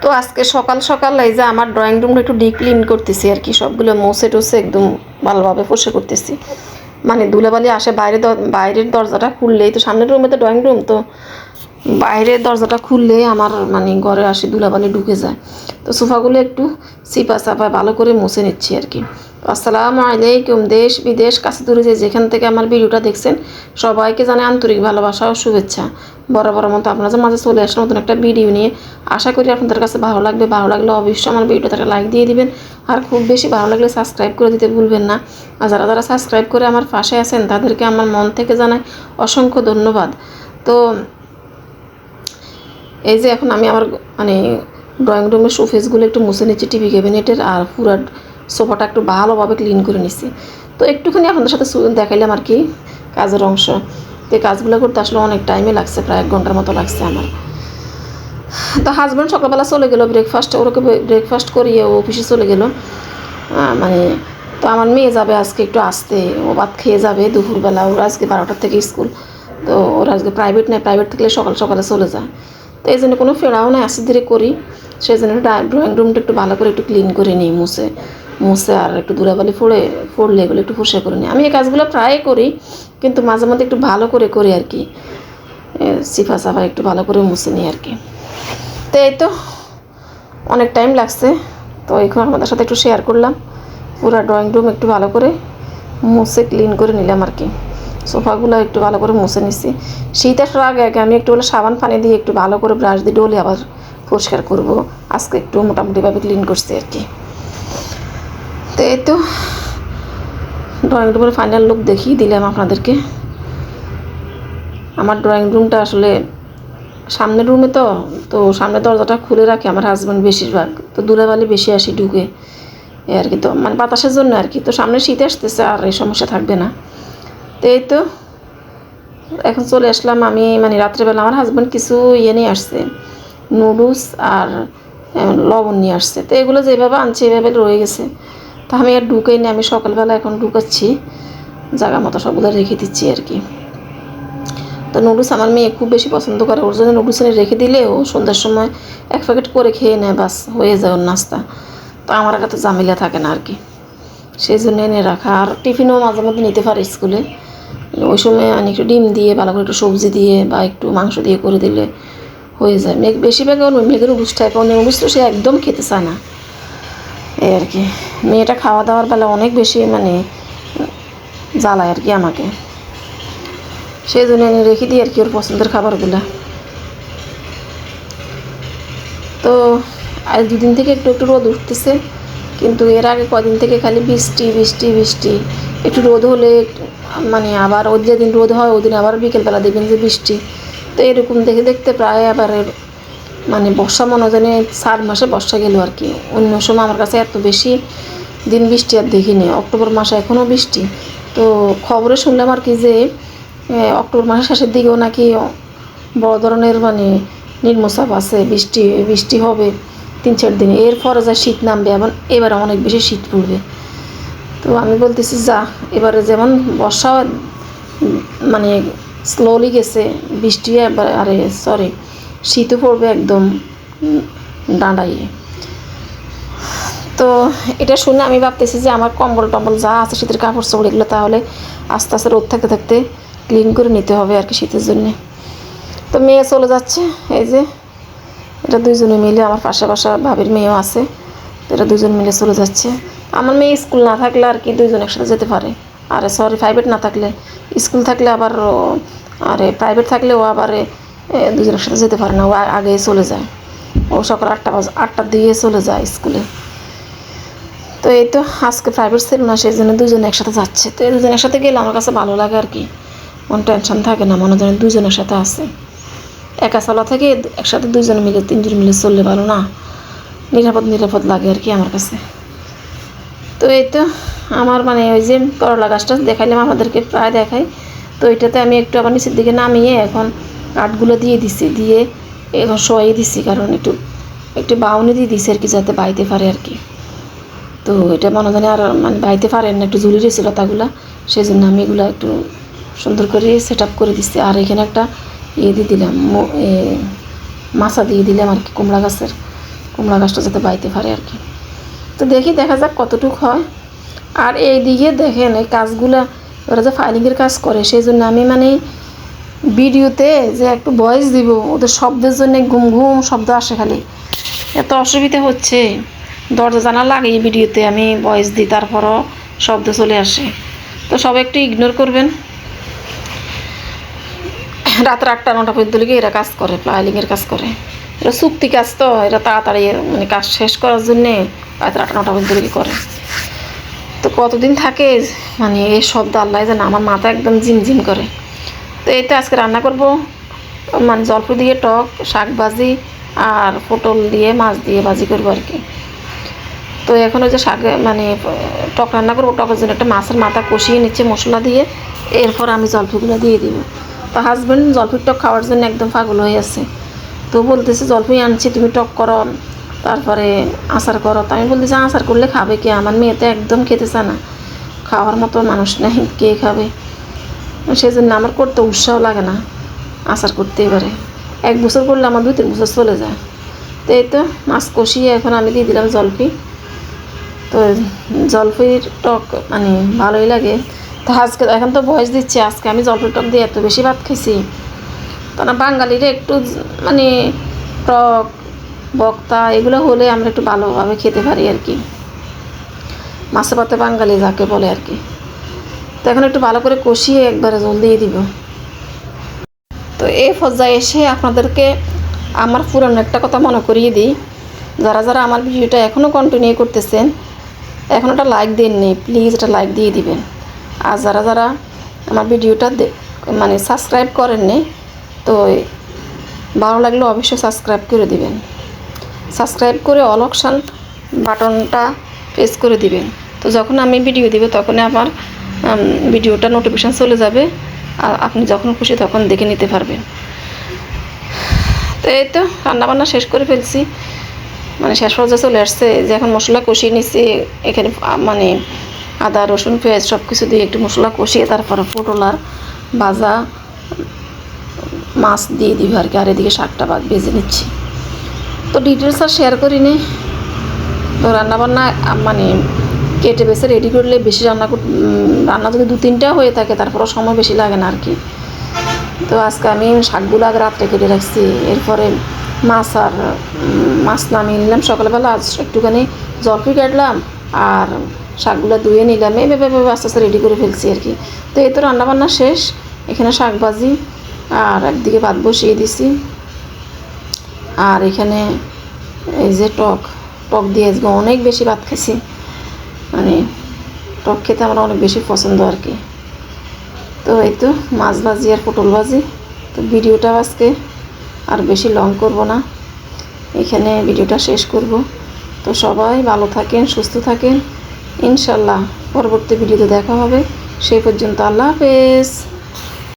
তো আজকে সকাল সকাল এই যে আমার ড্রয়িং রুমটা একটু ডিপ ক্লিন করতেছি আর কি, সবগুলো মুছে টুছে একদম ভালোভাবে পরিষ্কার করতেছি। মানে ধুলাবালি আসে বাইরের দরজাটা খুললেই তো, সামনের রুমে তো ড্রয়িং রুম, তো বাইরের দরজাটা খুললেই আমার মানে ঘরে আসে ধুলাবালি ঢুকে যায়। তো সোফাগুলো একটু চিপা চাপা ভালো করে মুছে নিচ্ছি আর কি। আসসালামু আলাইকুম, দেশ বিদেশ কাছে দূরে যে যেখান থেকে আমার ভিডিওটা দেখছেন সবাইকে জানাই আন্তরিক ভালোবাসা ও শুভেচ্ছা। বরাবর মতো আপনাদের মাঝে চলে আসলে নতুন একটা ভিডিও নিয়ে। আশা করি আপনাদের কাছে ভালো লাগবে। ভালো লাগলে অবশ্যই আমার ভিডিওটাতে একটা লাইক দিয়ে দিবেন, আর খুব বেশি ভালো লাগলে সাবস্ক্রাইব করে দিতে ভুলবেন না। আর যারা যারা সাবস্ক্রাইব করে আমার পাশে আছেন তাদেরকে আমার মন থেকে জানাই অসংখ্য ধন্যবাদ। তো এই যে এখন আমি আমার মানে ড্রয়িং রুমের শোফেসগুলো একটু মুছে নিচ্ছি, টিভি ক্যাবিনেটের, আর পুরো সোফাটা একটু ভালোভাবে ক্লিন করে নিচ্ছি। তো একটুখানি আপনাদের সাথে দেখাইলাম আর কি কাজের অংশ। তো এই কাজগুলো করতে আসলে অনেক টাইমে লাগছে, প্রায় 1 ঘন্টার মতো লাগছে আমার। তো হাজব্যান্ড সকালবেলা চলে গেলো ওরকে ব্রেকফাস্ট করিয়ে ও অফিসে চলে গেলো। মানে তো আমার মেয়ে যাবে আজকে একটু আসতে, ও ভাত খেয়ে যাবে দুপুরবেলা। ওর আজকে 12টার থেকে স্কুল, তো ওর আজকে প্রাইভেট নেই, প্রাইভেট থাকলে সকাল সকালে চলে যায়। তো এই জন্য কোনো ফেরাও না, আস্তে ধীরে করি। সেই জন্য ড্রয়িং রুমটা একটু ভালো করে একটু ক্লিন করে নিই, মুছে আর একটু ধুলাবালি পড়লে এগুলো একটু পরিষ্কার করে নিই। আমি এই কাজগুলো প্রায় করি, কিন্তু মাঝে মধ্যে একটু ভালো করে করি আর কি, সিফা সাফা একটু ভালো করে মুছে নিই আর কি। তো এই তো অনেক টাইম লাগছে, তো এখন আপনাদের সাথে একটু শেয়ার করলাম। পুরো ড্রয়িং রুম একটু ভালো করে মুছে ক্লিন করে নিলাম আর কি। সোফাগুলো একটু ভালো করে মুছে নিচ্ছি। শীত আসার আগে আমি একটু সাবান পানি দিয়ে একটু ভালো করে ব্রাশ দিয়ে ডলে আবার পরিষ্কার করব। আজকে একটু মোটামুটিভাবে ক্লিন করছি আর কি। তো এই তো ড্রয়িং রুমের ফাইনাল লুক দেখিয়ে দিলাম আপনাদেরকে। আমার ড্রয়িং রুমটা আসলে সামনের রুমে, তো সামনের দরজাটা খুলে রাখে আমার হাজব্যান্ড বেশিরভাগ, তো ধুলাবালি বেশি আসি ঢুকে আর কি। তো মানে বাতাসের জন্য আর কি। তো সামনে শীত আসতেছে, আর এই সমস্যা থাকবে না। তো এই তো এখন চলে আসলাম আমি, মানে রাত্রেবেলা আমার হাজব্যান্ড কিছু নিয়ে আসছে, নুডলস আর লবণ নিয়ে আসছে। তো এগুলো যেভাবে আনছে এভাবে রয়ে গেছে, তো আমি আর ঢুকেই নি। আমি সকালবেলা এখন ঢুকাচ্ছি, জায়গা মতো সবগুলো রেখে দিচ্ছি আর কি। তো নুডলস আমার মেয়ে খুব বেশি পছন্দ করে, ওর জন্য নুডলস এনে রেখে দিলে ও সন্ধ্যার সময় 1 প্যাকেট করে খেয়ে নেয়, বাস হয়ে যায় ওর নাস্তা। তো আমার একটা তো ঝামেলা থাকে না আর কি, সেই জন্য এনে রাখা। আর টিফিনও মাঝে মধ্যে নিতে পারে স্কুলে, ওই সময় আমি একটু ডিম দিয়ে ভালো করে একটু সবজি দিয়ে বা একটু মাংস দিয়ে করে দিলে হয়ে যায়। বেশিরভাগ মেয়েদের অবস্থা, এখন অবস্থা সে একদম খেতে চায় না এই আর কি। মেয়েটা খাওয়া দাওয়ার বেলা অনেক বেশি মানে জ্বালায় আর কি আমাকে, সেই জন্য এনে রেখে দিই আর কি ওর পছন্দের খাবারগুলো। তো আজ 2 দিন থেকে একটু একটু রোদ উঠতেছে, কিন্তু এর আগে কদিন থেকে খালি বৃষ্টি বৃষ্টি বৃষ্টি। একটু রোদ হলে মানে আবার ওই যেদিন রোদ হয় ওদিন আবার বিকেলবেলা দেখবেন যে বৃষ্টি। তো এরকম দেখে দেখতে প্রায় আবার মানে বর্ষা মনে জানি 4 মাসে বর্ষা গেল আর কি। অন্য সময় আমার কাছে এত বেশি দিন বৃষ্টি আর দেখিনি। অক্টোবর মাসে এখনও বৃষ্টি। তো খবরে শুনলাম আর কি যে অক্টোবর মাসের শেষের দিকেও নাকি বড় ধরনের মানে নিম্নচাপ আছে, বৃষ্টি হবে 3-4 দিনে, এরপরে যা শীত নামবে, এবারে অনেক বেশি শীত পড়বে। তো আমি বলতেছি যা, এবারে যেমন বর্ষা মানে স্লোলি গেছে, বৃষ্টি একবার শীতও পড়বে একদম ডাঁড়াইয়ে। তো এটা শুনে আমি ভাবতেছি যে আমার কম্বল টম্বল যা আছে শীতের কাপড় চোপড় এগুলো তাহলে আস্তে আস্তে রোদ থাকতে থাকতে ক্লিন করে নিতে হবে আর কি শীতের জন্যে। তো মেয়ে চলে যাচ্ছে, এই যে এটা 2জনে মিলে, আমার পাশে ভাবির মেয়েও আছে, তো এটা 2জন মিলে চলে যাচ্ছে। আমার মেয়ে স্কুল না থাকলে আর কি 2জন একসাথে যেতে পারে, প্রাইভেট না থাকলে। স্কুল থাকলে আবার প্রাইভেট থাকলে ও আবার 2জন একসাথে যেতে পারে না, ও আগে চলে যায়। ও সকাল 8টার দিকে চলে যায় স্কুলে। তো এই তো আজকে প্রাইভেট ছিল না, সেই জন্য 2জন একসাথে যাচ্ছে। তো 2জন একসাথে গেলে আমার কাছে ভালো লাগে আর কি, কোনো টেনশন থাকে না, মনে হয় 2জন একসাথে আছে। একা চলা থেকে একসাথে 2জন মিলে 3জন মিলে চললে ভালো না, নিরাপদ লাগে আর কি আমার কাছে। তো এই তো আমার মানে ওই যে করলা গাছটা দেখাইলাম আপনাদেরকে, প্রায় দেখাই। তো এটাতে আমি একটু আবার নিচের দিকে নামিয়ে এখন কাঠগুলো দিয়ে এখন শোয়াই দিছি, কারণ একটু বাউনি দিয়ে দিছি আর কি, যাতে বাইতে পারে আর কি। তো এটা মনে জানি আর মানে বাইতে পারেন না, একটু ঝুলি রয়েছে লতাগুলা, সেই জন্য আমি এগুলো একটু সুন্দর করে সেট আপ করে দিচ্ছি। আর এখানে একটা দিয়ে দিলাম মাছা দিয়ে দিলাম আর কি, কুমড়া গাছের কুমড়া গাছটা যাতে বাইতে পারে আর কি। তো দেখি দেখা যাক কতটুক হয়। আর এইদিকে দেখেন এই কাজগুলা ওরা যে ফাইলিংয়ের কাজ করে সেই জন্য আমি মানে ভিডিওতে যে একটু ভয়েস দিব ওদের শব্দের জন্য ঘুম ঘুম শব্দ আসে, খালি এত অসুবিধা হচ্ছে। দরজা জানা লাগে এই ভিডিওতে আমি ভয়েস দিই, তারপরও শব্দ চলে আসে। তো সবাই একটু ইগনোর করবেন। রাত 8টা 9টা পর্যন্ত লিগে এরা কাজ করে, ফাইলিংয়ের কাজ করে। এটা চুক্তি কাজ, তো এরা তাড়াতাড়ি মানে কাজ শেষ করার জন্যে রাত 8টা 9টা পর্যন্ত লিগে করে। তো কতদিন থাকে মানে এই শব্দ আল্লাহ জানে, আমার মাথা একদম ঝিমঝিম করে। তো এই তো আজকে রান্না করব মানে জলফি দিয়ে টক, শাক ভাজি আর পটল দিয়ে মাছ দিয়ে ভাজি করবো আর কি। তো এখন ওই যে শাক মানে টক রান্না করবো, টকের জন্য একটা মাছের মাথা কষিয়ে নিচ্ছে মশলা দিয়ে, এরপর আমি জলফিগুলো দিয়ে দিব। তো হাজব্যান্ড জলফির টক খাওয়ার জন্য একদম পাগল হয়ে আছে। তো বলতেছে জলফি আনছি তুমি টক করো, তারপরে আচার করো। তো আমি বলতেছি আচার করলে খাবে কে, আমার মেয়ে তো একদম খেতে চায় না, খাওয়ার মতো মানুষ নেই, কে খাবে? সেই জন্য আমার করতে উৎসাহ লাগে না আচার করতে। এবারে 1 বছর করলে আমার 2-3 বছর চলে যায়। তো এই তো মাছ কষিয়ে এখন আমি দিয়ে দিলাম জলফি। তো জলফির টক মানে ভালোই লাগে। তো আজকে এখন তো বয়স দিচ্ছে, আজকে আমি জলফির টক দিয়ে এত বেশি ভাত খেয়েছি। তো না বাঙালিরা একটু মানে টক বক্তা এগুলো হলে আমরা একটু ভালোভাবে খেতে পারি আর কি, মাছে ভাতে বাঙালি যাকে বলে আর কি। তো এখন একটু ভালো করে কষিয়ে একবারে জল দিয়ে দিব। তো এই পর্যায়ে এসে আপনাদেরকে আমার পুরানো একটা কথা মনে করিয়ে দিই, যারা যারা আমার ভিডিওটা এখনও কন্টিনিউ করতেছেন, এখন একটা লাইক দেননি, প্লিজ একটা লাইক দিয়ে দিবেন। আর যারা যারা আমার ভিডিওটা মানে সাবস্ক্রাইব করেননি, তো ভালো লাগলে অবশ্যই সাবস্ক্রাইব করে দিবেন। সাবস্ক্রাইব করে অল অপশান বাটনটা প্রেস করে দিবেন। তো যখন আমি ভিডিও দিব তখন আমার ভিডিওটা নোটিফিকেশান চলে যাবে, আর আপনি যখন খুশি তখন দেখে নিতে পারবেন। তো এই তো রান্নাবান্না শেষ করে ফেলছি, মানে শেষ পর্যায়ে চলে আসছে। যে এখন মশলা কষিয়ে নিচ্ছি, এখানে মানে আদা রসুন পেঁয়াজ সব কিছু দিয়ে একটু মশলা কষিয়ে তারপরে পটল আর ভাজা মাছ দিয়ে দিব আর কি। আর এদিকে শাকটা ভেজে নিচ্ছি। তো ডিটেলস আর শেয়ার করিনি। তো রান্নাবান্না মানে কেটে বেছে রেডি করলে বেশি রান্না যদি 2-3টা হয়ে থাকে তারপরও সময় বেশি লাগে না আর কি। তো আজকে আমি শাকগুলো আগে রাত্রে কেটে রাখছি, এরপরে মাছ নামিয়ে নিলাম সকালবেলা। আজ একটুখানি জলফি কাটলাম আর শাকগুলো ধুয়ে নিলাম, এইভাবে আস্তে আস্তে রেডি করে ফেলছি আর কি। তো এই তো রান্নাবান্না শেষ, এখানে শাক ভাজি আর একদিকে ভাত বসিয়ে দিছি। আর এখানে এই যে টক দিয়ে আজকে অনেক বেশি ভাত খেয়েছি, মানে টক খেতে আমার অনেক বেশি পছন্দ আর কি। তো এই তো মাছ ভাজি আর পটল ভাজি। তো ভিডিওটা আজকে আর বেশি লং করব না, এখানে ভিডিওটা শেষ করব। তো সবাই ভালো থাকেন, সুস্থ থাকেন, ইনশাল্লাহ পরবর্তী ভিডিওতে দেখা হবে। সেই পর্যন্ত আল্লাহ হাফেজ।